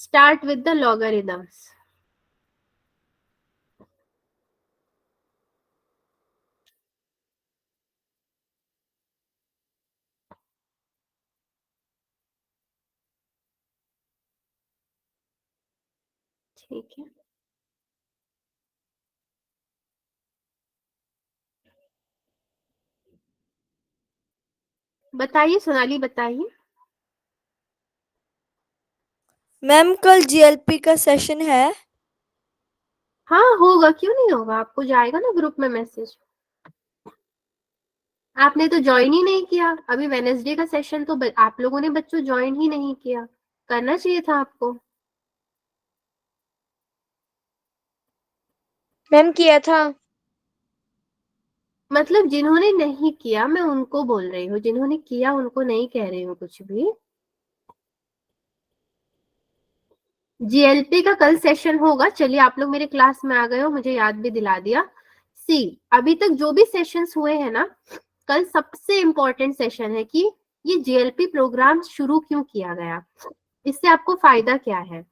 Start with the logarithms. ठीक है, बताइए सोनाली, बताइए। मैम कल जीएलपी का सेशन है? हाँ होगा, क्यों नहीं होगा, आपको जाएगा ना ग्रुप में मैसेज। आपने तो ज्वाइन ही नहीं किया। अभी वेनेसडे का सेशन तो आप लोगों ने बच्चों ज्वाइन ही नहीं किया, करना चाहिए था आपको। मैम किया था। मतलब जिन्होंने नहीं किया मैं उनको बोल रही हूँ, जिन्होंने किया उनको नहीं कह रही हूँ कुछ भी। जीएलपी का कल सेशन होगा। चलिए आप लोग मेरे क्लास में आ गए हो, मुझे याद भी दिला दिया। सी, अभी तक जो भी सेशंस हुए हैं ना, कल सबसे इंपॉर्टेंट सेशन है कि ये जीएलपी प्रोग्राम शुरू क्यों किया गया, इससे आपको फायदा क्या है।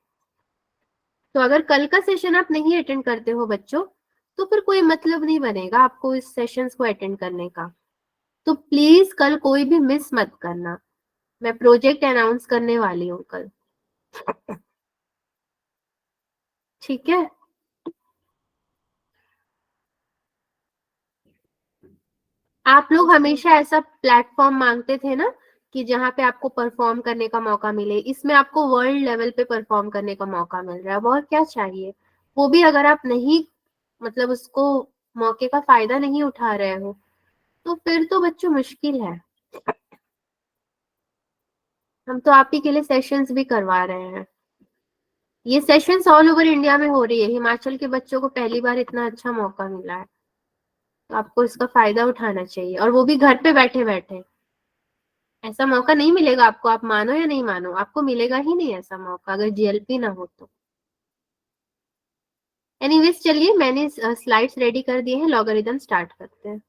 तो अगर कल का सेशन आप नहीं अटेंड करते हो बच्चों, तो फिर कोई मतलब नहीं बनेगा आपको इस सेशंस को अटेंड करने का। तो प्लीज कल कोई भी मिस मत करना। मैं प्रोजेक्ट अनाउंस करने वाली हूँ कल, ठीक है। आप लोग हमेशा ऐसा प्लेटफॉर्म मांगते थे ना कि जहाँ पे आपको परफॉर्म करने का मौका मिले, इसमें आपको वर्ल्ड लेवल पे परफॉर्म करने का मौका मिल रहा है, और क्या चाहिए। वो भी अगर आप नहीं, मतलब उसको मौके का फायदा नहीं उठा रहे हो, तो फिर तो बच्चों मुश्किल है। हम तो आप ही के लिए सेशंस भी करवा रहे हैं। ये सेशंस ऑल ओवर इंडिया में हो रही है, हिमाचल के बच्चों को पहली बार इतना अच्छा मौका मिला है, तो आपको इसका फायदा उठाना चाहिए, और वो भी घर पे बैठे बैठे। ऐसा मौका नहीं मिलेगा आपको, आप मानो या नहीं मानो, आपको मिलेगा ही नहीं ऐसा मौका अगर जीएलपी ना हो तो। एनीवेज चलिए, मैंने स्लाइड्स रेडी कर दिए हैं, लॉगरिथम स्टार्ट करते हैं।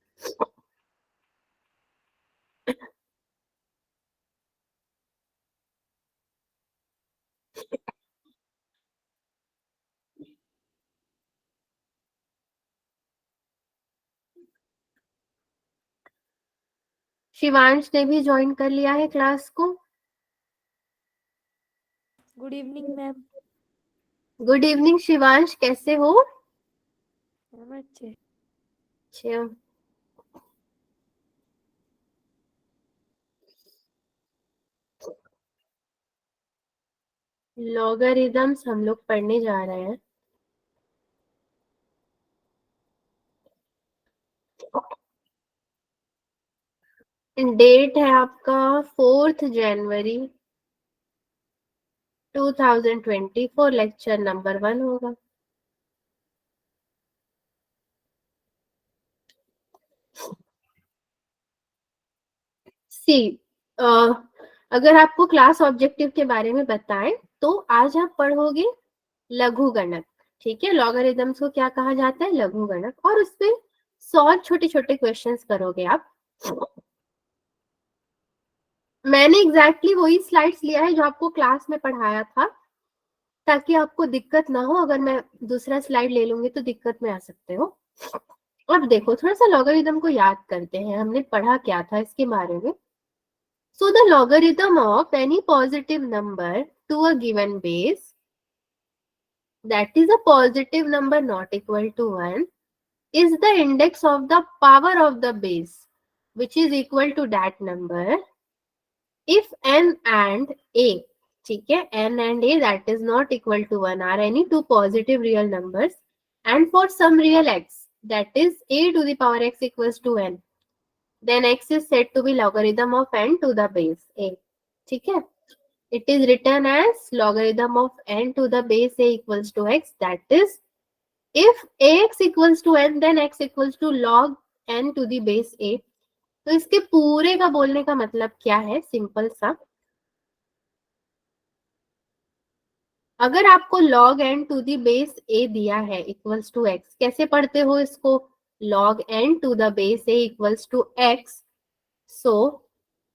शिवांश ने भी ज्वाइन कर लिया है क्लास को। Good evening ma'am. Good evening Shivansh, कैसे हो? अच्छे। अच्छा, लॉगरिथम्स हम लोग पढ़ने जा रहे हैं। डेट है आपका 4 जनवरी 2024, लेक्चर नंबर 1 होगा। सी, अगर आपको क्लास ऑब्जेक्टिव के बारे में बताएं तो आज आप पढ़ोगे लघु गणक, ठीक है। लॉगरिथम्स को क्या कहा जाता है, लघु गणक, और उसपे 100 छोटे छोटे क्वेश्चंस करोगे आप। मैंने एग्जैक्टली वही स्लाइड्स लिया है जो आपको क्लास में पढ़ाया था, ताकि आपको दिक्कत ना हो। अगर मैं दूसरा स्लाइड ले लूंगी तो दिक्कत में आ सकते हो। अब देखो, थोड़ा सा लॉगरिथम को याद करते हैं, हमने पढ़ा क्या था इसके बारे में। So the logarithm of any positive number to a given base, that is a positive number not equal to 1, is the index of the power of the base, which is equal to that number if n and a, ठीक है, n and a that is not equal to 1 are any two positive real numbers, and for some real x, that is a to the power x equals to n, then x is said to be logarithm of n to the base a, ठीक है। It is written as logarithm of n to the base a equals to x, that is if ax equals to n then x equals to log n to the base a। तो इसके पूरे का बोलने का मतलब क्या है, simple सा, अगर आपको log n to the base a दिया है इक्वल्स टू x, कैसे पढ़ते हो इसको, log n to the base a equals to x। So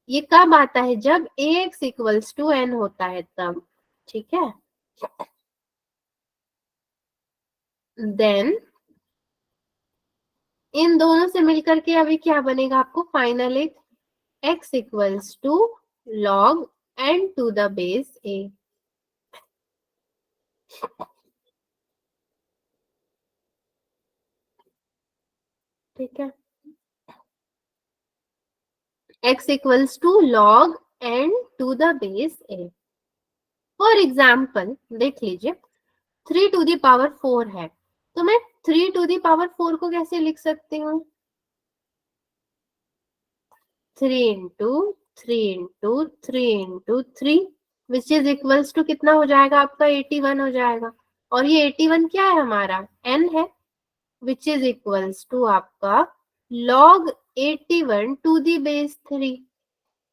ये कब आता है, जब ax इक्वल्स टू n होता है तब, ठीक है। देन इन दोनों से मिलकर के अभी क्या बनेगा आपको फाइनल एक x equals to log n to the base a। ठीक है, x equals to log n to the base a। For example देख लीजिए 3 टू द पावर 4 है, तो मैं 3 टू द पावर 4 को कैसे लिख सकती हूँ? 3 into 3 into 3 into 3 which is equals to कितना हो जाएगा आपका 81 हो जाएगा। और ये 81 क्या है हमारा n है, विच इज इक्वल्स टू आपका log 81 to the base 3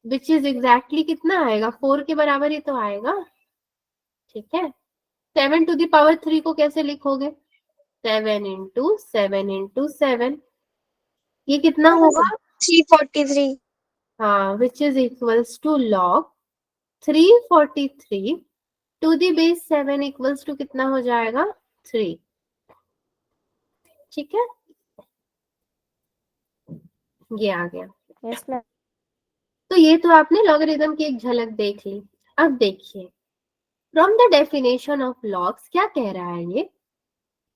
which is exactly कितना आएगा 4 के बराबर ही तो आएगा। ठीक है, 7 टू दी पावर 3 को कैसे लिखोगे? 7 इंटू 7 इंटू 7, ये कितना होगा? 343। हाँ, which is equals to log 343 to the base 7 equals to कितना हो जाएगा 3। ठीक है, ये आ गया। Yes ma'am. तो ये तो आपने लॉगरिथम की एक झलक देख ली। अब देखिए from the definition of logs क्या कह रहा है ये,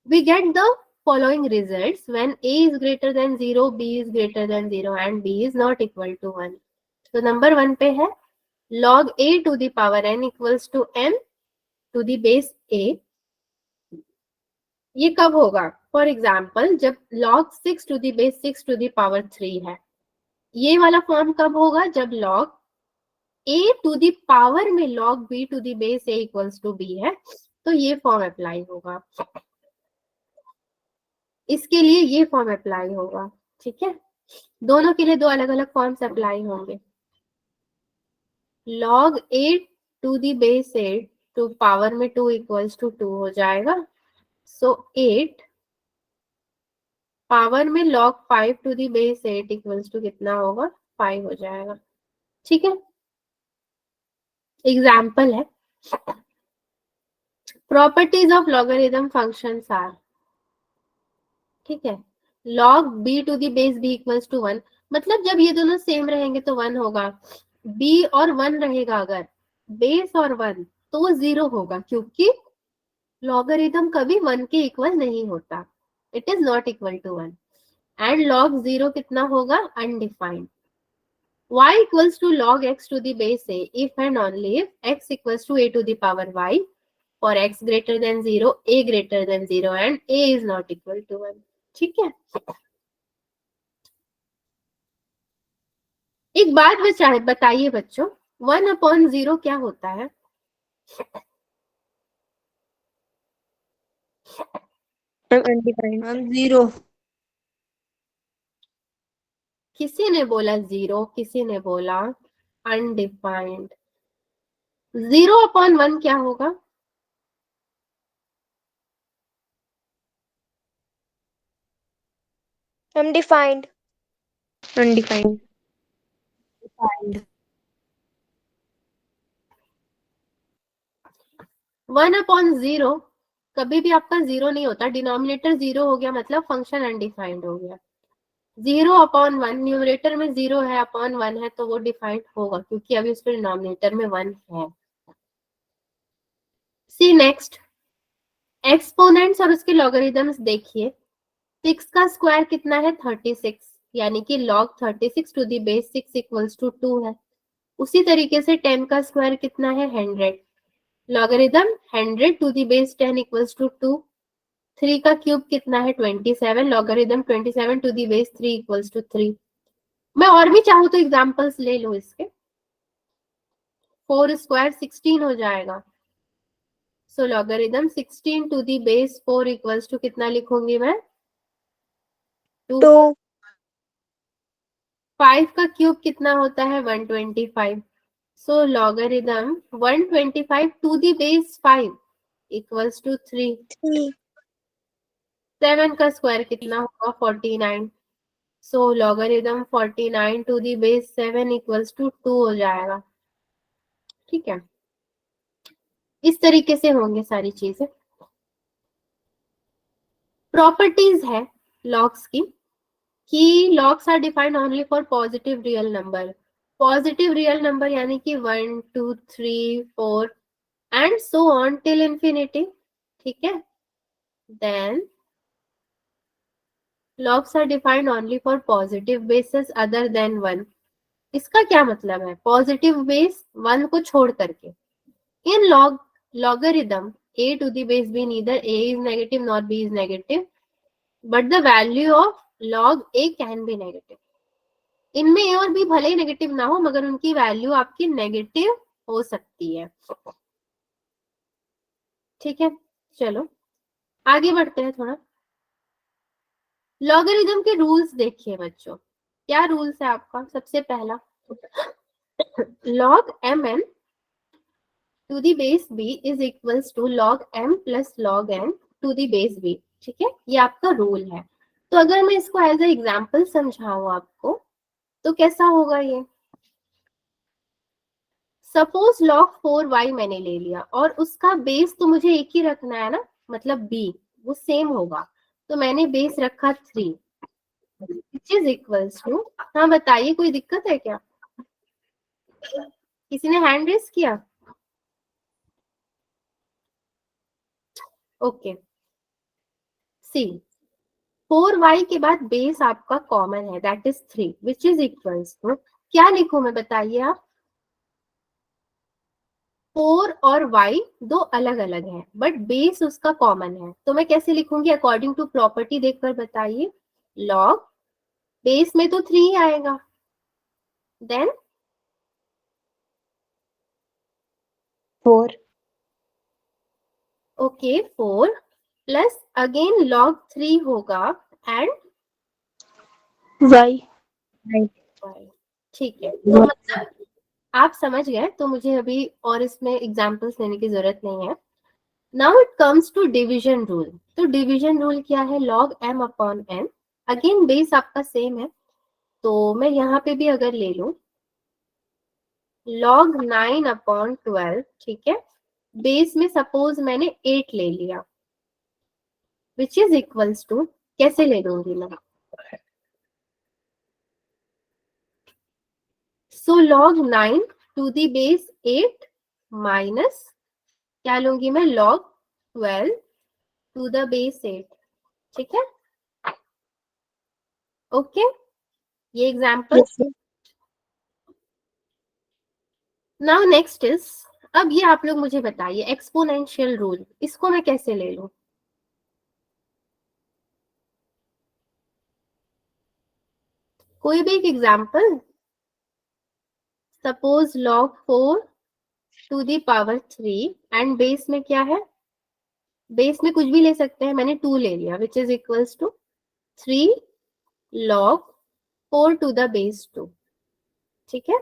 we get the following results when a is greater than 0, b is greater than 0 and b is not equal to 1। तो नंबर 1 पे है log a to the power n equals to m to the base a। ये कब होगा? For example जब log 6 to the base 6 to the power 3 है। ये वाला फॉर्म कब होगा? जब log a to the power में log b to the base a equals to b है, तो ये फॉर्म अप्लाई होगा, इसके लिए ये फॉर्म अप्लाई होगा। ठीक है, दोनों के लिए दो अलग अलग फॉर्म्स अप्लाई होंगे। log 8 to the base 8 to power में 2 इक्वल्स टू 2 हो जाएगा। सो 8 पावर में log 5 to the base 8 equals to कितना होगा 5 हो जाएगा। ठीक है, एग्जाम्पल है properties of logarithm functions are. ठीक है, log b to the base b equals to 1, मतलब जब ये दोनों सेम रहेंगे तो 1 होगा, b और 1 रहेगा अगर बेस और 1 तो 0 होगा, क्योंकि लॉगरिथम कभी 1 के इक्वल नहीं होता, it is not equal to 1। And log 0 कितना होगा? Undefined. y equals to log x to the base a if and only if x equals to a to the power y for x greater than 0, a greater than 0 and a is not equal to 1। ठीक है, एक बात बताइए बच्चों, 1/0 क्या होता है? Undefined ma'am. 0। किसी ने बोला 0, किसी ने बोला अनडिफाइंड। 0/1 क्या होगा? अनडिफाइंड। अनडिफाइंड। 1/0 कभी भी आपका 0 नहीं होता, डिनोमिनेटर 0 हो गया मतलब फंक्शन अनडिफाइंड हो गया। 0/1 न्यूमरेटर में 0 है, अपॉन 1 है, तो वो डिफाइंड होगा क्योंकि अभी उसके डिनोमिनेटर में 1 है। सी नेक्स्ट, एक्सपोनेंट्स और उसके लॉगरिथम्स देखिए। 6 का स्क्वायर कितना है? 36, यानी कि log 36 to the base 6 equals to 2 है। उसी तरीके से 10 का स्क्वायर कितना है? 100, logarithm 100 to the base 10 equals to 2। 3 का क्यूब कितना है? 27, logarithm 27 to the base 3 equals to 3। मैं और भी चाहूँ तो एग्जांपल्स ले लो इसके। 4 स्क्वायर 16 हो जाएगा, so logarithm 16 to the base 4 equals to कितना लिखूंगी मैं? 2। 2। 5 का क्यूब कितना होता है? 125, so logarithm 125 to the base 5 equals to 3। 3। 7 का स्क्वायर कितना होगा? 49, so logarithm 49 to the base 7 equals to 2 हो जाएगा। ठीक है, इस तरीके से होंगे सारी चीजें। प्रॉपर्टीज है लॉग्स की कि logs are defined only for positive real number. Positive real number यानी कि 1 2 3 4 and so on till infinity, ठीक है। Then logs are defined only for positive bases other than 1। इसका क्या मतलब है? पॉजिटिव बेस 1 को छोड़ करके। इन logarithm a to the base b neither a is negative nor b is negative but the value of log a can be negative। इनमें a और b भले ही नेगेटिव ना हो मगर उनकी वैल्यू आपकी नेगेटिव हो सकती है, ठीक है। चलो आगे बढ़ते हैं थोड़ा। लॉगरिथम के रूल्स देखिए बच्चों, क्या रूल्स है आपका? सबसे पहला log mn to the base b is equals to log m plus log n to the base b, ठीक है। ये आपका रूल है। तो अगर मैं इसको एज ए एग्जाम्पल समझाऊं आपको तो कैसा होगा ये? सपोज log 4y मैंने ले लिया और उसका बेस तो मुझे एक ही रखना है ना, मतलब b वो सेम होगा, तो मैंने बेस रखा 3 which is equals to, हाँ बताइए कोई दिक्कत है क्या? किसी ने हैंड रेस किया? ओके सी 4y के बाद बेस आपका कॉमन है that is 3 which is equals to, क्या लिखूं मैं बताइए आप? 4 और y दो अलग अलग हैं बट बेस उसका कॉमन है, तो मैं कैसे लिखूंगी अकॉर्डिंग टू प्रॉपर्टी देखकर बताइए। लॉग बेस में तो 3 आएगा, then 4 okay 4 plus again log 3 होगा एंड y ठीक है। तो मतलब आप समझ गए, तो मुझे अभी और इसमें एग्जांपल्स लेने की जरूरत नहीं है। Now it comes to division rule. तो डिवीजन रूल क्या है? log m upon n, again base आपका सेम है, तो मैं यहाँ पे भी अगर ले लूं log 9 अपॉन 12, ठीक है। बेस में सपोज मैंने 8 ले लिया विच इज इक्वल्स टू, कैसे ले लूंगी मैं? So log 9 to the base 8 minus क्या लूंगी मैं? log 12 टू द बेस 8, ठीक है। ओके ये एग्जाम्पल। नाउ नेक्स्ट इज, अब ये आप लोग मुझे बताइए एक्सपोनेंशियल रूल, इसको मैं कैसे ले लूं? कोई भी एक example. Suppose log 4 to the power 3 and base में क्या है? बेस में कुछ भी ले सकते हैं, मैंने 2 ले लिया which is equals to 3 log 4 to the base 2, ठीक है।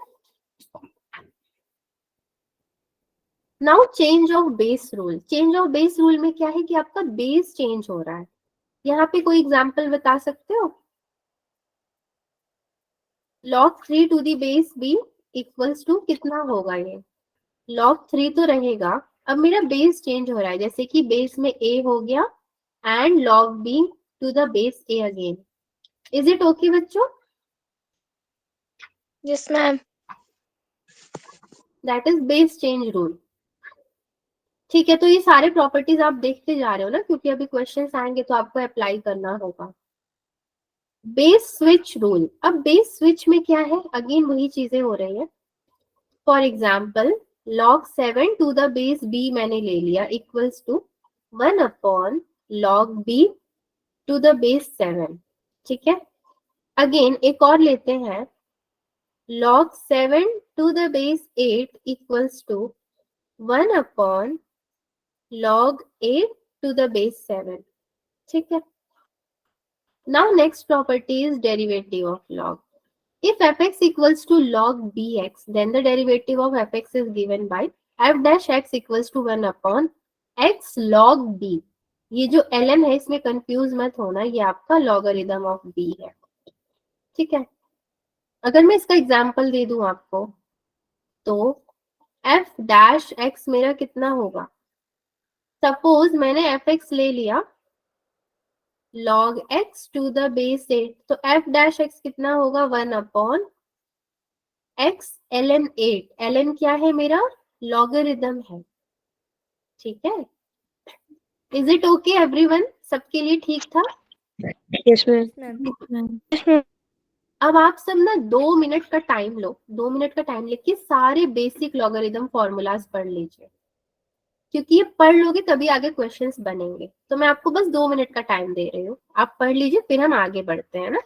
Now change of base rule. Change of base rule में क्या है कि आपका बेस चेंज हो रहा है। यहाँ पे कोई एग्जाम्पल बता सकते हो? log 3 to the base b equals to कितना होगा ये? log 3 तो रहेगा, अब मेरा बेस चेंज हो रहा है, जैसे कि बेस में a हो गया and log b to the base a again. Is it okay बच्चों? Yes ma'am. That is base change rule, ठीक है। तो ये सारे प्रॉपर्टीज आप देखते जा रहे हो ना, क्योंकि अभी क्वेश्चंस आएंगे तो आपको अप्लाई करना होगा। Base switch rule. अब बेस स्विच में क्या है? अगेन वही चीजें हो रही है। For example log 7 to the base b मैंने ले लिया equals to 1 upon log b to the base 7, ठीक है। अगेन एक और लेते हैं log 7 to the base 8 equals to 1 upon log 8 to the base 7, ठीक है। Now next property is derivative of log। If fx equals to log bx, then the derivative of fx is given by f dash x equals to 1 upon x log b। ये जो ln है इसमें confuse मत होना, ये आपका logarithm of b है, ठीक है। अगर मैं इसका एग्जांपल दे दूं आपको तो एफ डैश एक्स मेरा कितना होगा? सपोज मैंने एफ एक्स ले लिया log x to the base 8, तो f डैश x कितना होगा? 1 अपॉन x ln 8। ln क्या है मेरा? लॉगरिदम है, ठीक है। Is it okay everyone? सबके लिए ठीक था? Yes, ma'am. Ma'am Yes, ma'am. अब आप सब ना 2 मिनट का टाइम लो, 2 मिनट का टाइम लेके सारे बेसिक लॉगरिदम फॉर्मूलाज पढ़ लीजिए, क्योंकि ये पढ़ लोगे तभी आगे क्वेश्चंस बनेंगे। तो मैं आपको बस 2 मिनट का टाइम दे रही हूँ, आप पढ़ लीजिए, फिर हम आगे बढ़ते हैं ना।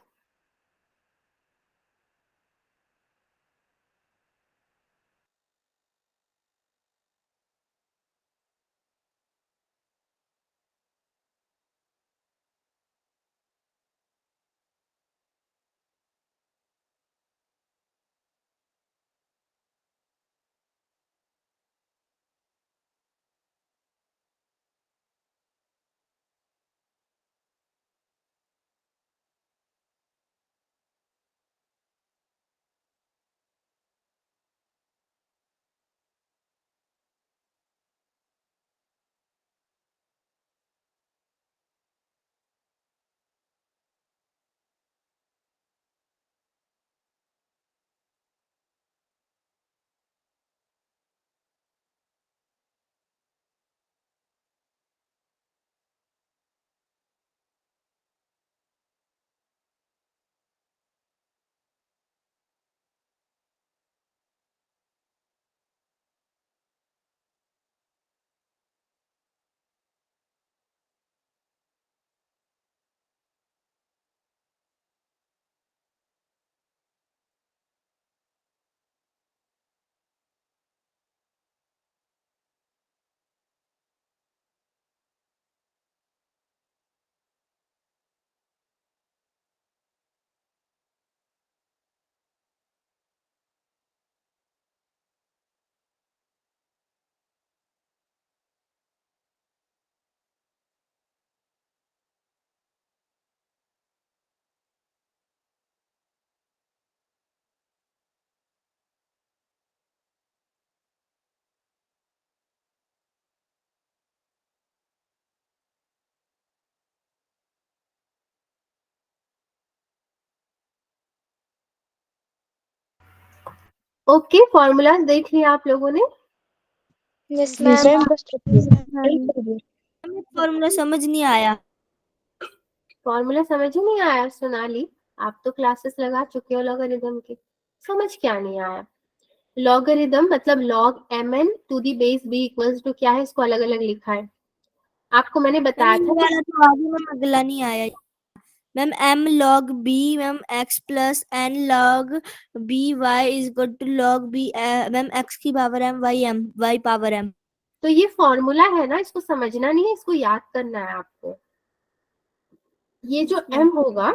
ओके, फॉर्मूलाज देख लिया आप लोगों ने? Yes, ma'am. बस फॉर्मूला समझ नहीं आया। फॉर्मूला समझ ही नहीं आया सोनाली? आप तो क्लासेस लगा चुके हो लॉगरिदम की, समझ क्या नहीं आया? लॉगरिदम मतलब log mn to the base b equals to क्या है, इसको अलग अलग लिखा है। आपको मैंने बताया मैम ये था कि वाला तो आगे मैम अगला नहीं आया। Ma'am m log b ma'am x plus n log b y is equal to log b ma'am x की power m y power m। तो ये फॉर्मूला है ना, इसको समझना नहीं है, इसको याद करना है आपको। ये जो m होगा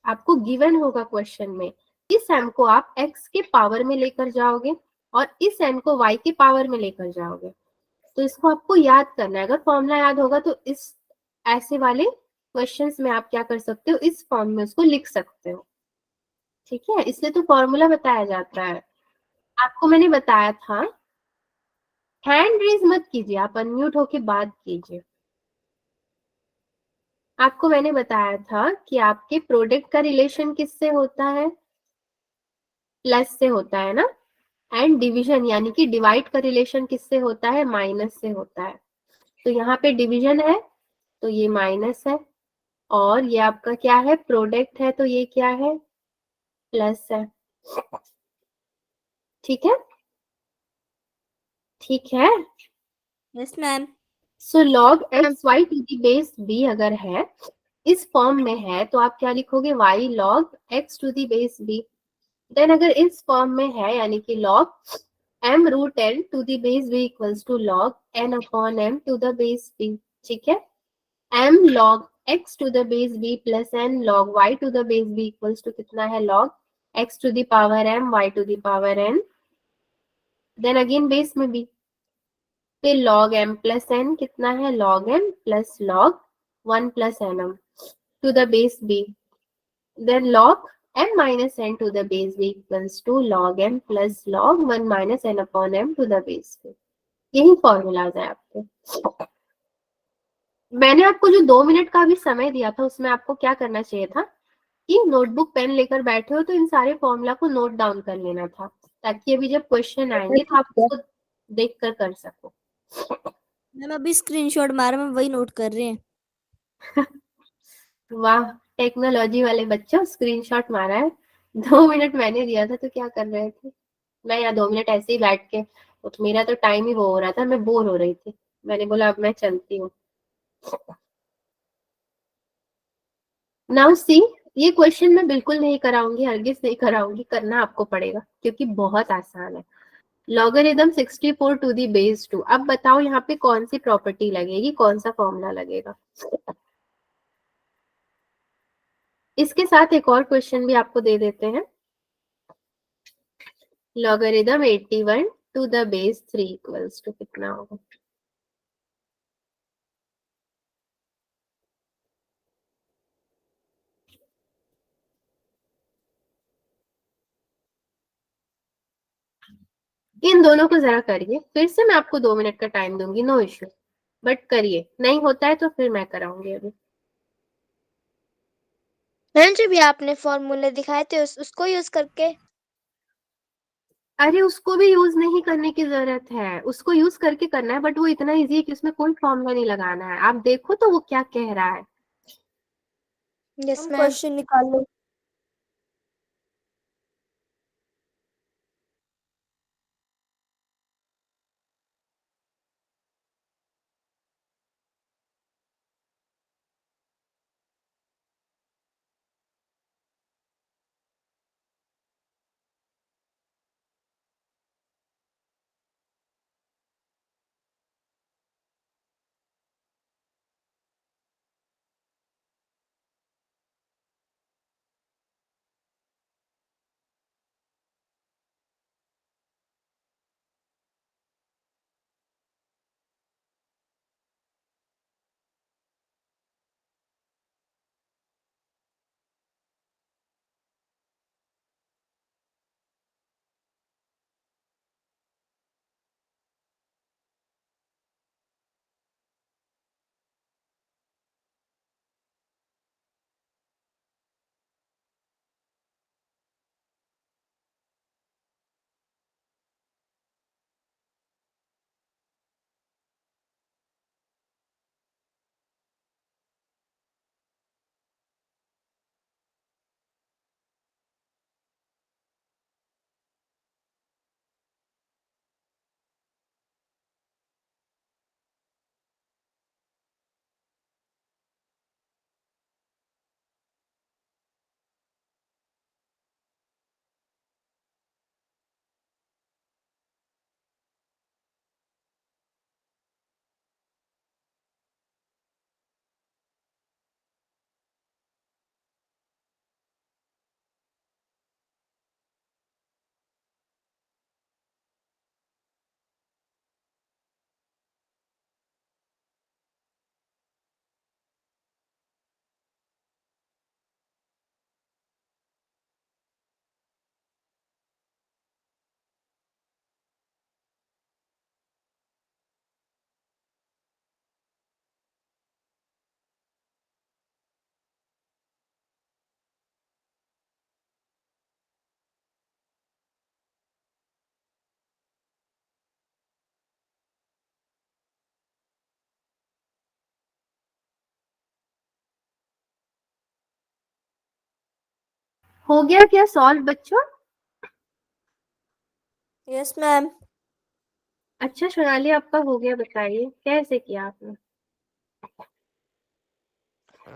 आपको गिवन होगा क्वेश्चन में, इस m को आप x के पावर में लेकर जाओगे और इस m को y के पावर में लेकर जाओगे। तो इसको आपको याद करना है। अगर फॉर्मूला याद होगा तो इस ऐसे वाले क्वेश्चंस में आप क्या कर सकते हो, इस फॉर्म में उसको लिख सकते हो, ठीक है। इसलिए तो फॉर्मूला बताया जाता है। आपको मैंने बताया था, हैंड रेज मत कीजिए, आप अनम्यूट होके बात कीजिए। आपको मैंने बताया था कि आपके प्रोडक्ट का रिलेशन किससे होता है? प्लस से होता है ना। एंड डिवीजन यानी कि डिवाइड का रिलेशन किससे होता है? माइनस से होता है। तो यहाँ पे डिवीजन है तो ये माइनस है, और ये आपका क्या है? प्रोडक्ट है, तो ये क्या है? प्लस है, ठीक है, ठीक है। Yes ma'am. So log x y to the base b अगर है, इस फॉर्म में है, तो आप क्या लिखोगे? y log x to the base b। Then अगर इस फॉर्म में है यानी कि log m root n to the base b equals to log n upon m to the base b, ठीक है। m log x to the base b plus n log y to the base b equals to कितना है? log x to the power m y to the power n, then again base में b। फिर log m plus n कितना है? log m plus log 1 plus nm to the base b, then log m minus n to the base b equals to log m plus log 1 minus n upon m to the base b. यही formulas है आपके। मैंने आपको जो 2 minute का भी समय दिया था उसमें आपको क्या करना चाहिए था कि नोटबुक पेन लेकर बैठे हो तो इन सारे फॉर्मूला को नोट डाउन कर लेना था, ताकि अभी जब क्वेश्चन आएंगे तो आप उसको देख कर सको। मैम अभी स्क्रीनशॉट मारा, मैं वही नोट कर रहे हैं। वाह, टेक्नोलॉजी वाले बच्चों, स्क्रीनशॉट मारा है। 2 मिनट मैंने दिया था तो क्या कर रहे थे? मैं यहाँ 2 मिनट ऐसे ही बैठ के, तो मेरा तो टाइम ही वो हो रहा था, मैं बोर हो रही थी, मैंने बोला अब मैं चलती हूँ। नाउ सी, ये क्वेश्चन मैं बिल्कुल नहीं कराऊंगी, हरगिज नहीं कराऊंगी, करना आपको पड़ेगा क्योंकि बहुत आसान है। Logarithm 64 to the base 2। अब बताओ यहाँ पे कौन सी प्रॉपर्टी लगेगी, कौन सा फॉर्मूला लगेगा? इसके साथ एक और क्वेश्चन भी आपको दे देते हैं। Logarithm 81 to the base 3 equals to कितना होगा? इन दोनों को जरा करिए, फिर से मैं आपको 2 मिनट का टाइम दूंगी, नो इश्यू, बट करिए, नहीं होता है तो फिर मैं कराऊंगी अभी। मैम जो भी आपने फॉर्मूले दिखाए थे उसको यूज करके। अरे उसको भी यूज नहीं करने की जरूरत है, उसको यूज करके करना है, बट वो इतना इजी है कि उसमें कोई फॉर्मूला नहीं लगाना है। आप देखो तो वो क्या कह रहा है। Yes ma'am. क्वेश्चन निकाल लो। हो गया क्या सॉल्व बच्चों? Yes ma'am. अच्छा सोनाली, आपका हो गया, बताइए कैसे किया आपने?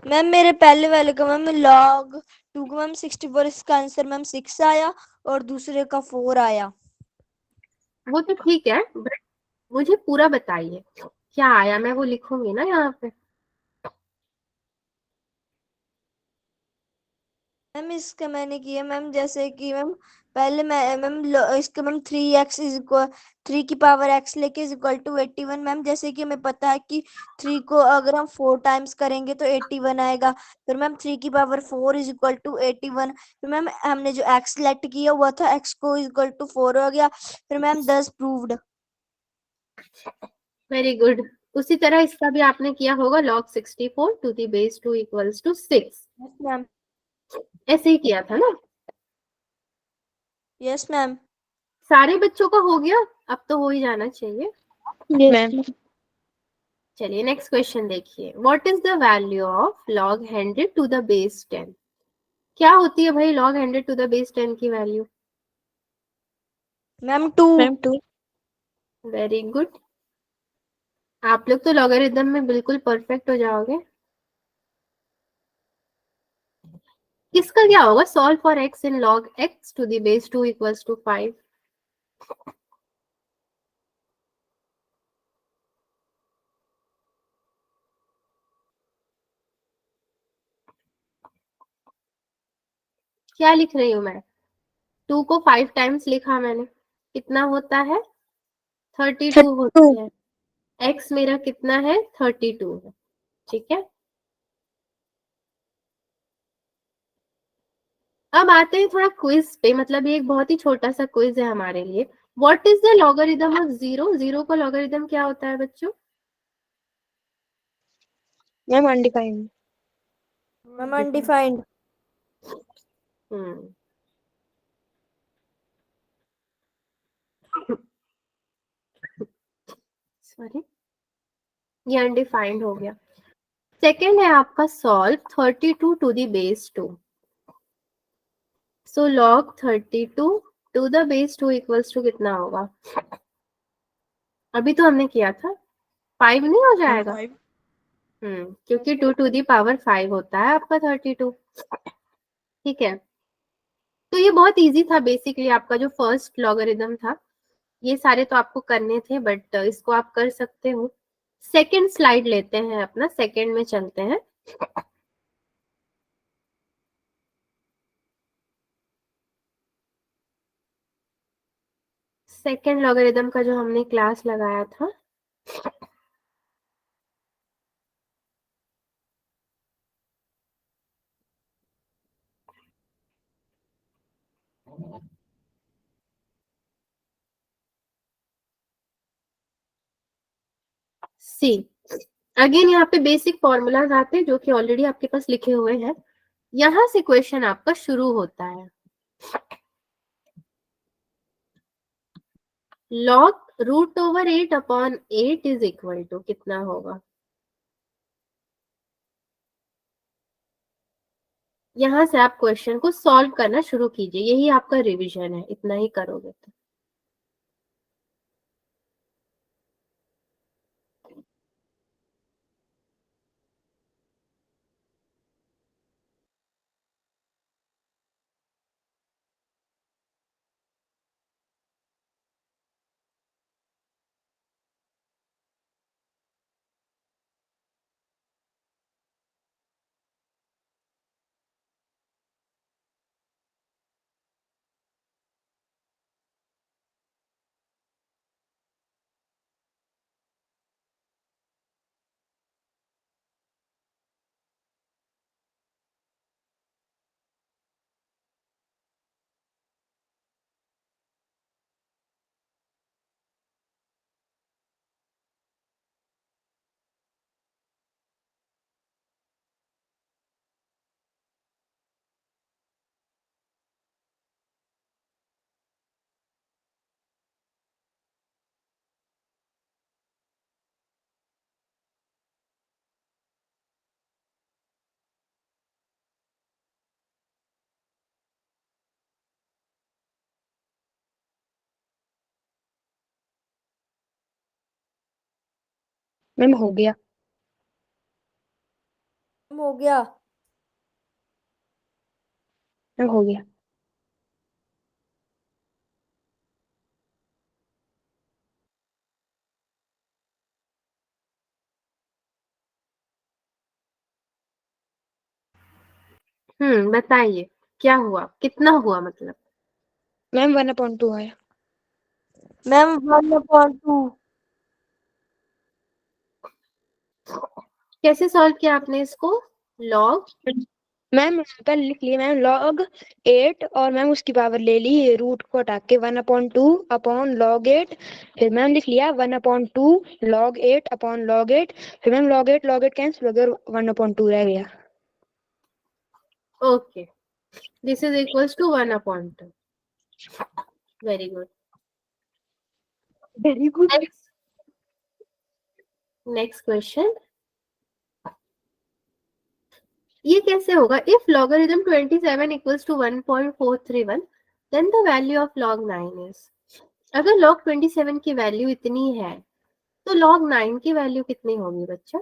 मैम मेरे पहले वाले का मैम log 2 का मैम 64, इसका आंसर मैम 6 आया और दूसरे का 4 आया। वो तो ठीक है, बट मुझे पूरा बताइए क्या आया, मैं वो लिखूंगी ना यहाँ पे। मैम इसका मैंने किया मैम, जैसे कि मैम पहले मैम इसके मैम 3x इज इक्वल 3 की पावर x लेके इज इक्वल टू 81 मैम। जैसे कि हमें पता है कि 3 को अगर हम 4 टाइम्स करेंगे तो 81 आएगा। फिर मैम 3 की पावर 4 इज इक्वल टू 81। फिर मैम हमने जो x सेलेक्ट किया हुआ था x को इज इक्वल टू 4 हो गया। फिर मैम 10 प्रूव्ड। Very good. उसी तरह इसका भी आपने किया होगा, log 64 to the base 2 equals to 6। Yes ma'am. ऐसे ही किया था ना? Yes ma'am. सारे बच्चों का हो गया? अब तो हो ही जाना चाहिए। मैम चलिए नेक्स्ट क्वेश्चन देखिए। What is the value of log 100 to the base 10? क्या होती है भाई log 100 टू द बेस 10 की value? Ma'am 2। Ma'am 2। Very good. आप लोग तो लॉगरिथम में बिल्कुल परफेक्ट हो जाओगे। किसका क्या होगा? Solve for x in log x to the base 2 equals to 5। क्या लिख रही हूं मैं? 2 को 5 टाइम्स लिखा मैंने, कितना होता है? 32 होता 32। है। x मेरा कितना है? 32 है। ठीक है, अब आते हैं थोड़ा क्विज पे। मतलब ये एक बहुत ही छोटा सा क्विज है हमारे लिए। What is the logarithm of zero? Zero का लॉगरिथम क्या होता है बच्चों? Ma'am undefined. Ma'am undefined. Hmm sorry, ये अनडिफाइंड हो गया। सेकेंड है आपका solve 32 to the base 2। So log 32 to the base 2 equals to कितना होगा? अभी तो हमने किया था, 5 नहीं हो जाएगा? क्योंकि 2 टू दी पावर 5 होता है आपका 32। ठीक है, तो ये बहुत इजी था बेसिकली। आपका जो फर्स्ट लॉगरिथम था, ये सारे तो आपको करने थे, बट इसको आप कर सकते हो। सेकंड स्लाइड लेते हैं अपना, सेकंड में चलते हैं। सेकंड लॉगरिथम का जो हमने क्लास लगाया था, सी। अगेन यहाँ पे बेसिक फॉर्मूलाज आते हैं जो कि ऑलरेडी आपके पास लिखे हुए हैं। यहां से क्वेश्चन आपका शुरू होता है। Log root over 8 upon 8 is equal to कितना होगा? यहां से आप क्वेश्चन को सॉल्व करना शुरू कीजिए। यही आपका रिवीजन है, इतना ही करोगे तो। मैम हो गया। हो गया। मैम हो गया। बताइए क्या हुआ, कितना हुआ मतलब? मैम 1/2 आया। मैम 1/2। कैसे सॉल्व किया आपने इसको? लॉग मैम यहाँ पर लिख लिया मैम log 8 और मैम उसकी पावर ले ली, रूट को हटा के 1/2 अपॉन log 8। फिर मैम लिख लिया 1/2 log 8 अपॉन log 8। फिर मैम log 8 कैंसिल हो गया और 1/2 रह गया। Okay, this is equals to 1/2। Very good. Very good. Next question, ये कैसे होगा? If logarithm 27 equals to 1.431 then the value of log 9 is. अगर log 27 की वैल्यू इतनी है तो log 9 की वैल्यू कितनी होगी बच्चा?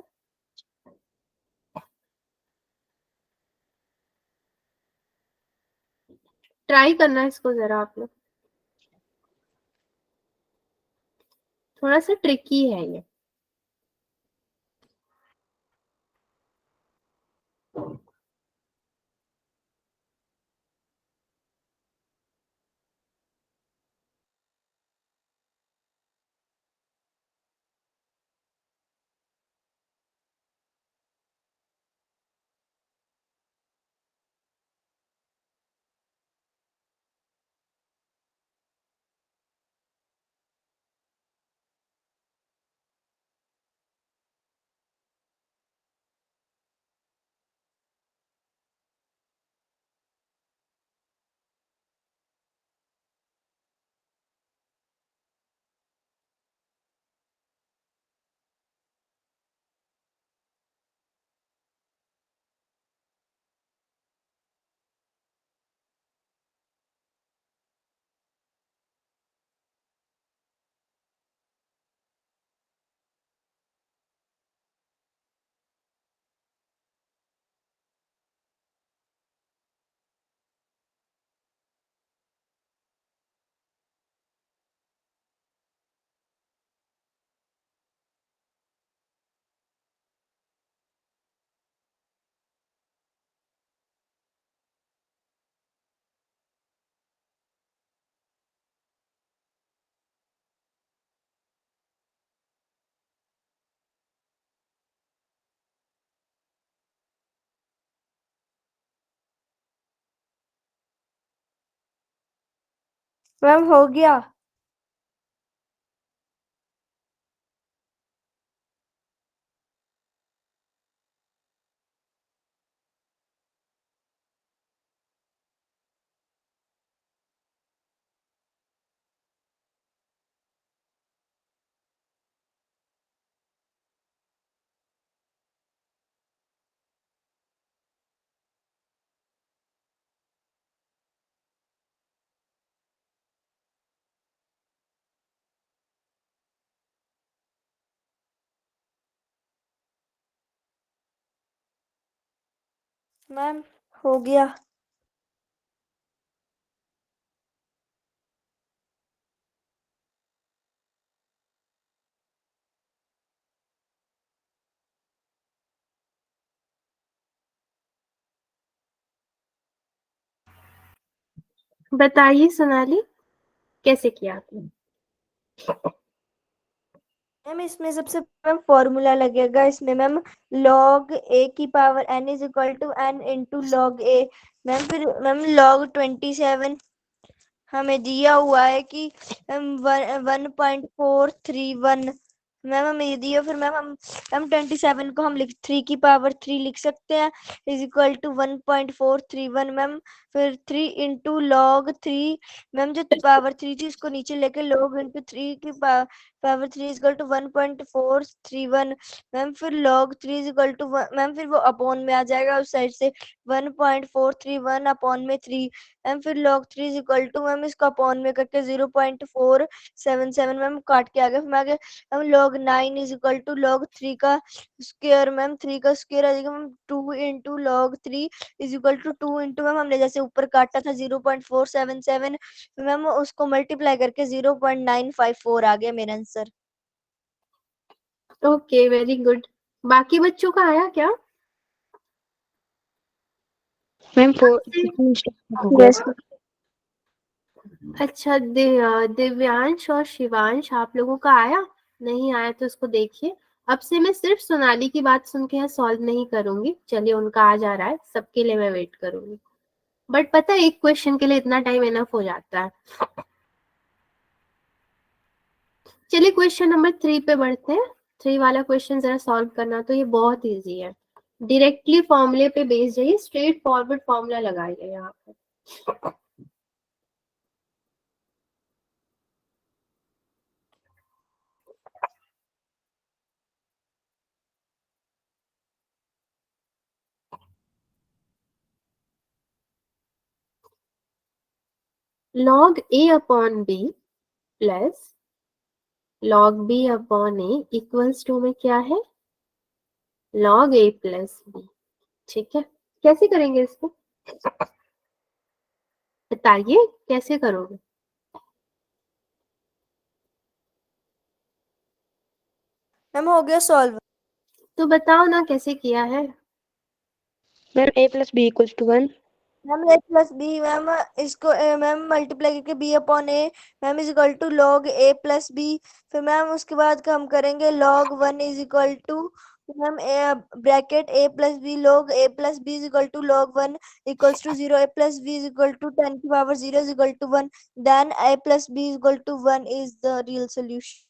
ट्राई करना इसको जरा आप लोग, थोड़ा सा ट्रिकी है ये। मैम हो गया। मैम हो गया। बताइए सोनाली, कैसे किया आपने? मैम इसमें सबसे मैम फॉर्मूला लगेगा इसमें मैम log a की power n is equal to n into log a। Ma'am फिर मैम log 27 हमें दिया हुआ है कि 1.431। मैम हमें ये दिया, फिर मैम हम 27 को हम 3 की पावर 3 लिख सकते हैं इज इक्वल टू 1.431। मैम फिर 3 इंटू लॉग 3, मैम जो पावर 3 थी उसको नीचे लेके log इंटू 3 की power 3 is equal to 1.431। Ma'am फिर log 3 is equal to ma'am फिर वो अपॉन में आ जाएगा उस साइड से 1.431 अपॉन में 3। मैम फिर log 3 is equal to ma'am इसको अपॉन में करके 0.477 मैम काट के आ गया। फिर आगे हम log 9 is equal to log 3 का स्क्वायर। मैम 3 का स्क्वायर आ जाएगा ma'am 2 into log 3 is equal to 2 into ma'am हमने जैसे ऊपर काटा था 0.477, मैम उसको मल्टीप्लाई करके 0.954 आ गया मेरा आंसर। Okay, very good. बाकी बच्चों का आया क्या? Ma'am 4 yes. अच्छा, दिव्यांश और शिवांश, आप लोगों का आया? नहीं आया तो इसको देखिए। अब से मैं सिर्फ सोनाली की बात सुन के यहाँ सॉल्व नहीं करूंगी। चलिए, उनका आ जा रहा है, सबके लिए मैं वेट करूंगी। बट पता है, एक क्वेश्चन के लिए इतना टाइम इनफ हो जाता है। चलिए क्वेश्चन नंबर 3 पे बढ़ते हैं। 3 वाला क्वेश्चन जरा सॉल्व करना, तो ये बहुत इजी है। डायरेक्टली फॉर्मूले पे बेस्ड है, स्ट्रेट फॉरवर्ड फॉर्मूला लगाइए यहाँ पे। log a upon b plus log b upon a equals to में क्या है? log a plus b। ठीक है, कैसे करेंगे इसको? बताइए कैसे करोगे? मैम हो गया सॉल्व। तो बताओ ना कैसे किया है। Ma'am a plus B equals to 1। Ma'am a plus b, ma'am इसको मैम मल्टीप्लाई करके b upon a, ma'am is equal to log a plus b। फिर मैम उसके बाद हम करेंगे log 1 is equal to ma'am bracket a plus b log a plus b is equal to log 1 equals to 0, a plus b is equal to 10 की power 0 is equal to 1, then a plus b is equal to 1 is the real solution.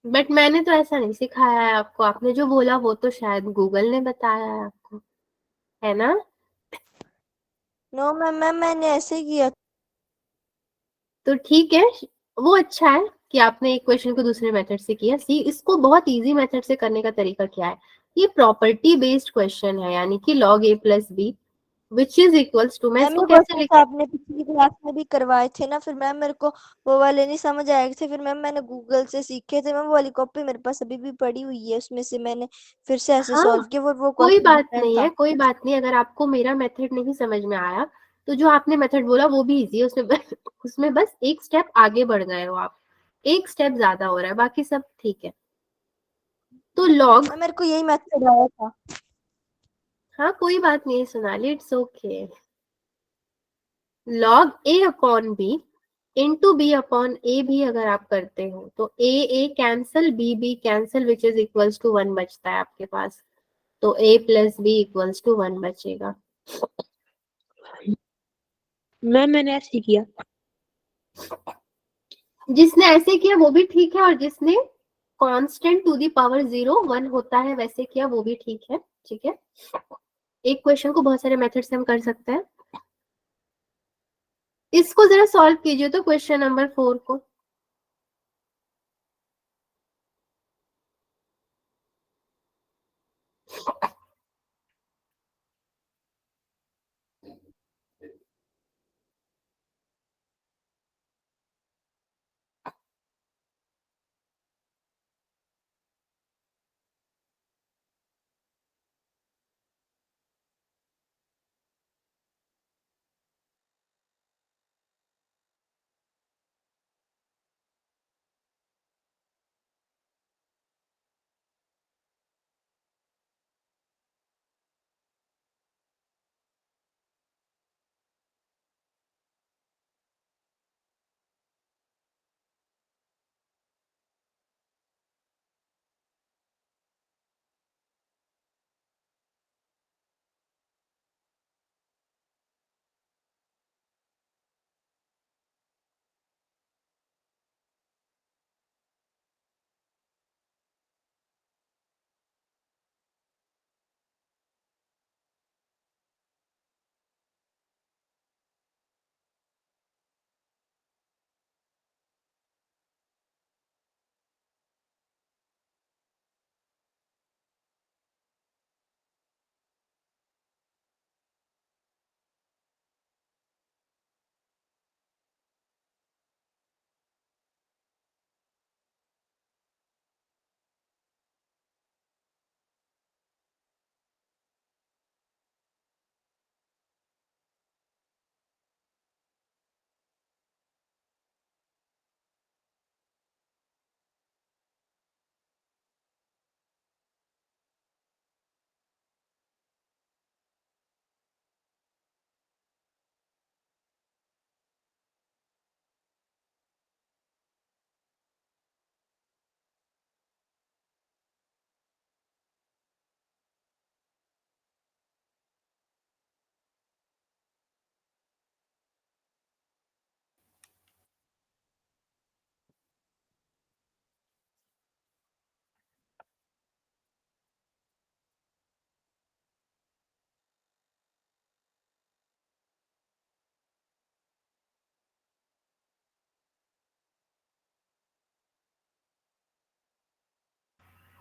But मैंने तो ऐसा नहीं सिखाया है आपको। आपने जो बोला वो तो शायद गूगल ने बताया है आपको, है ना? नो मैम, मैंने ऐसे ही किया। तो ठीक है, वो अच्छा है कि आपने एक क्वेश्चन को दूसरे मेथड से किया। सी, इसको बहुत इजी मेथड से करने का तरीका क्या है? ये प्रॉपर्टी बेस्ड क्वेश्चन है, यानी कि log a plus b which is equals to, मैं मैम इसको ये कैसे क्वेश्चन आपने पिछली क्लास में भी करवाए थे ना, फिर मैम मेरे को वो वाले नहीं समझ आए थे, फिर मैम मैंने गूगल से सीखे थे। मैम वो वाली कॉपी मेरे पास अभी भी पड़ी हुई है, उसमें से मैंने फिर से ऐसे हाँ, सॉल्व किया, वो कोई क्वेश्चन बात डिफरेंट नहीं है, था। कोई बात नहीं। अगर आपको मेरा मेथड नहीं समझ में आया तो जो आपने मेथड बोला वो भी इजी है। उसमें बस एक स्टेप आगे बढ़ गए हो आप, एक स्टेप ज्यादा हो रहा है, बाकी सब ठीक है। तो लॉग, मैम मेरे को यही मेथड आया था। हाँ कोई बात नहीं Sonali, it's okay. log a upon B into B upon A भी अगर आप करते हो तो A cancel, B cancel, which is equals to 1 बचता है आपके पास। तो a plus B equals to 1 बचेगा। मैम मैंने ऐसे ही किया। जिसने ऐसे किया वो भी ठीक है, और जिसने कांस्टेंट टू दी पावर 0 1 होता है वैसे किया वो भी ठीक है। ठीक है, एक क्वेश्चन को बहुत सारे मेथड से हम कर सकते हैं। इसको जरा सॉल्व कीजिए तो, क्वेश्चन नंबर 4 को।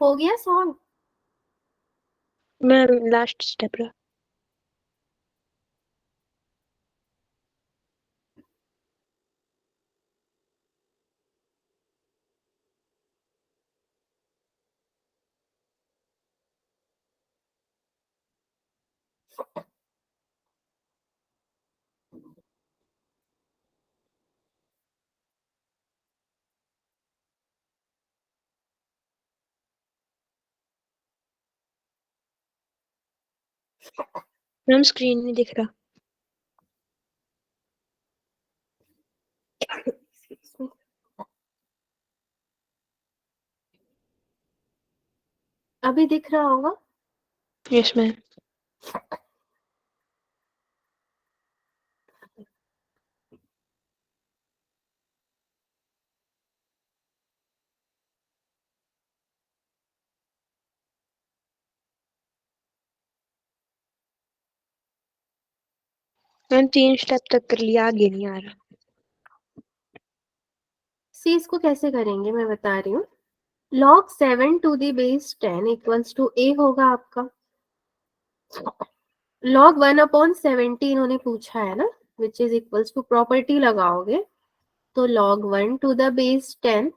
हो गया सॉल्व? मैम लास्ट स्टेप रहा। मैम स्क्रीन नहीं दिख रहा। अभी दिख रहा होगा? Yes ma'am. मैम 3 स्टेप तक कर लिया, आगे नहीं आ रहा। सी इसको कैसे करेंगे मैं बता रही हूँ। log 7 to the base 10 equals to a होगा आपका। log 1 अपॉन 70 इन्होंने पूछा है ना, which is equals to property लगाओगे तो log 1 to the base 10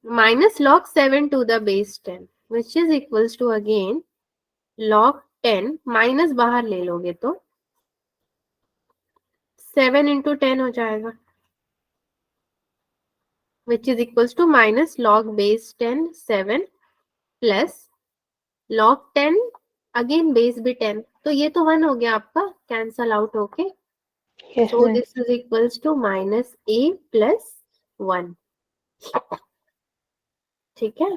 minus log 7 to the base 10 which is equals to again log 10 minus बाहर ले लोगे तो 7 into 10 हो जाएगा, which is equals to minus log base 10 7 plus log 10 again base भी 10, तो ये तो 1 हो गया आपका, कैंसल आउट होके। Yes so ma'am. This is equals to minus a plus 1। ठीक है,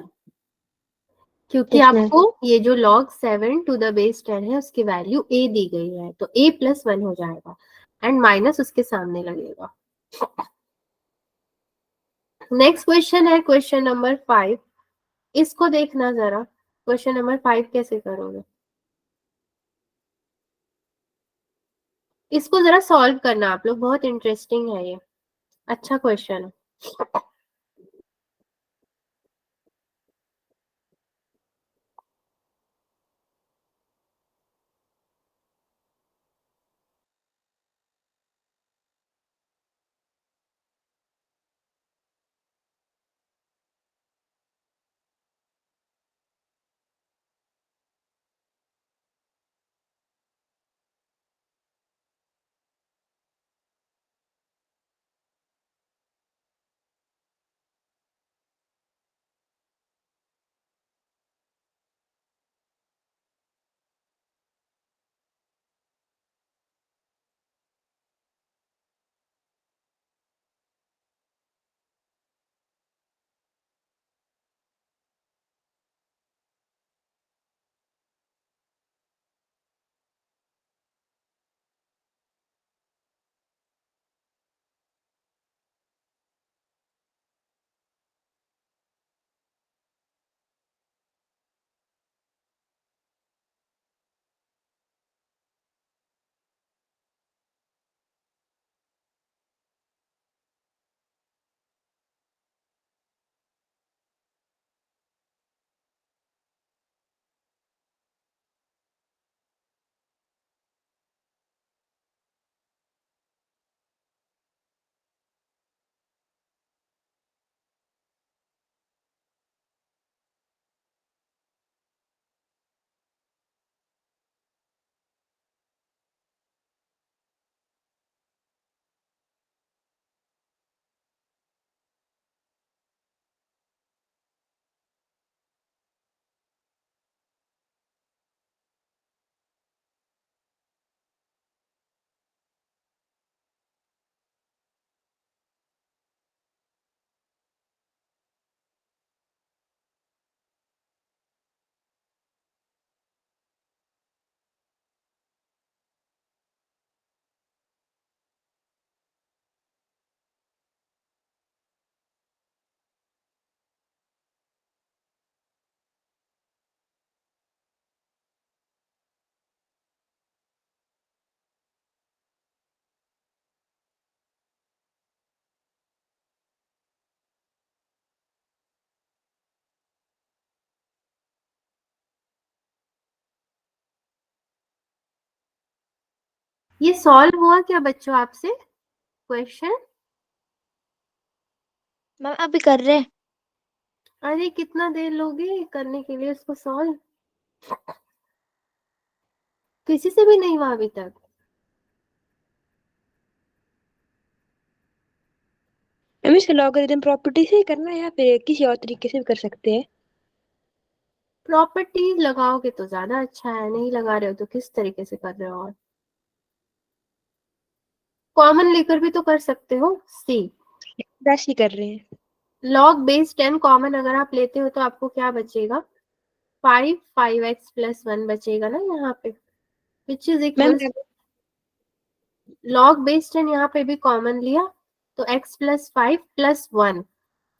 क्योंकि यस मैम। आपको ये जो log 7 to the base 10 है उसकी वैल्यू a दी गई है, तो a प्लस 1 हो जाएगा एंड माइनस उसके सामने लगेगा। नेक्स्ट क्वेश्चन है क्वेश्चन नंबर 5। इसको देखना जरा, क्वेश्चन नंबर 5 कैसे करोगे, इसको जरा सॉल्व करना आप लोग, बहुत इंटरेस्टिंग है ये, अच्छा क्वेश्चन है। ये सॉल्व हुआ क्या बच्चों आपसे क्वेश्चन? मैम अभी कर रहे हैं। अरे कितना देर लोगे करने के लिए उसको सॉल्व? किसी से भी नहीं हुआ अभी तक? मैम इसका लॉगरिथम प्रॉपर्टी से ही करना है या फिर किसी और तरीके से भी कर सकते हैं? प्रॉपर्टीज लगाओगे तो ज्यादा अच्छा है, नहीं लगा रहे हो तो किस तरीके से कर रहे हो? और कॉमन लेकर भी तो कर सकते हो। सी वैसे ही कर रहे हैं। log बेस 10 कॉमन अगर आप लेते हो तो आपको क्या बचेगा? 5x प्लस 1 बचेगा ना यहाँ पे, which is ma'am equal log base 10 यहाँ पे भी कॉमन लिया तो x प्लस 5 प्लस 1,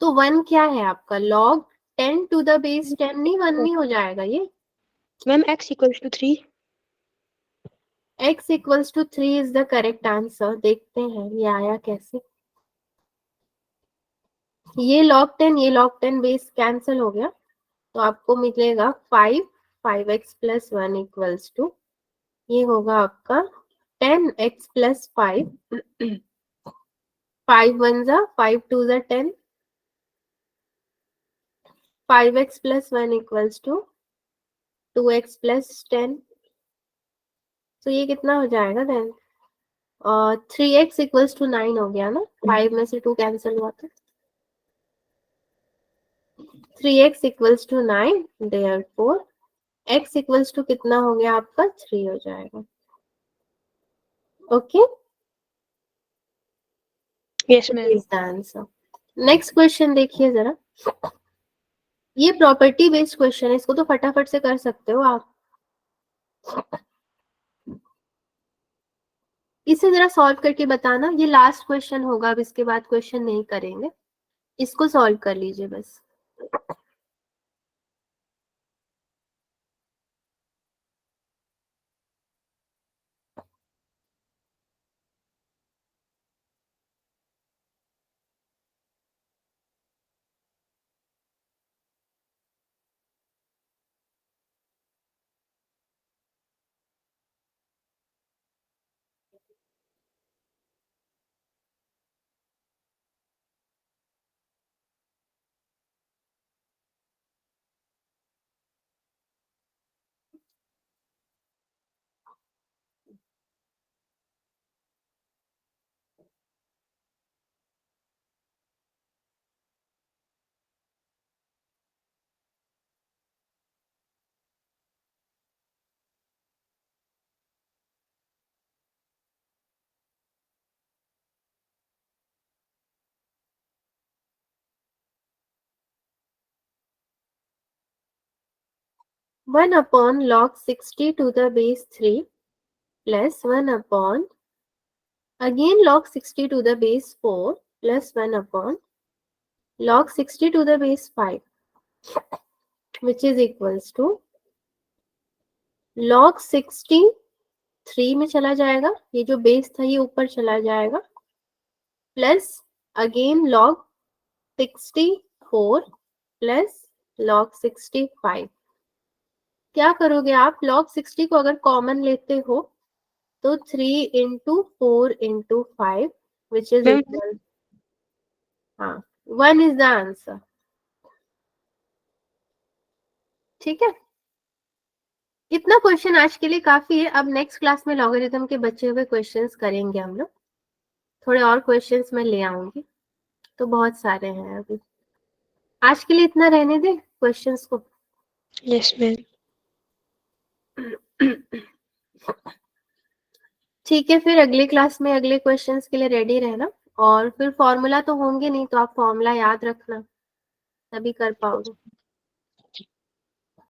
तो 1 क्या है आपका? log 10 टू द बेस 10 नहीं 1 नहीं हो जाएगा ये? Ma'am x equals to 3। x equals to 3 is the correct answer. देखते हैं ये आया कैसे। ये log 10 ये log 10 बेस कैंसिल हो गया तो आपको मिलेगा 5x प्लस 1 इक्वल्स टू, ये होगा आपका 10x प्लस 5 5 1 जा 5 2 जा 10, 5x plus 1 equals to 2x plus 10, तो ये कितना हो जाएगा देन? 3x इक्वल्स टू 9 हो गया ना, 5 में से 2 कैंसिल हुआ था। 3x equals to 9, therefore x equals to कितना हो गया आपका? 3 हो जाएगा। Okay, yes ma'am. Is the answer. Next question देखिए जरा, ये प्रॉपर्टी बेस्ड क्वेश्चन है, इसको तो फटाफट से कर सकते हो आप। इसे जरा सॉल्व करके बताना, ये लास्ट क्वेश्चन होगा, अब इसके बाद क्वेश्चन नहीं करेंगे, इसको सॉल्व कर लीजिए बस। One upon log 60 to the base 3 plus 1 upon again log 60 to the base 4 plus 1 upon log 60 to the base 5, which is equals to log 60 3 में चला जाएगा, ये जो बेस था ये ऊपर चला जाएगा, plus again log 64 plus log 65। क्या करोगे आप? log 60 को अगर कॉमन लेते हो तो 3 into 4 into 5 which is ma'am equal, हाँ 1 इज द आंसर। ठीक है, इतना क्वेश्चन आज के लिए काफी है। अब नेक्स्ट क्लास में लॉगरिथम के बचे हुए क्वेश्चंस करेंगे हम लोग, थोड़े और क्वेश्चंस मैं ले आऊंगी, तो बहुत सारे हैं अभी। आज के लिए इतना रहने दे क्वेश्चंस को। Yes ma'am. ठीक है, फिर अगले क्लास में अगले क्वेश्चंस के लिए रेडी रहना, और फिर फॉर्मूला तो होंगे नहीं तो आप फॉर्मूला याद रखना, तभी कर पाओगे।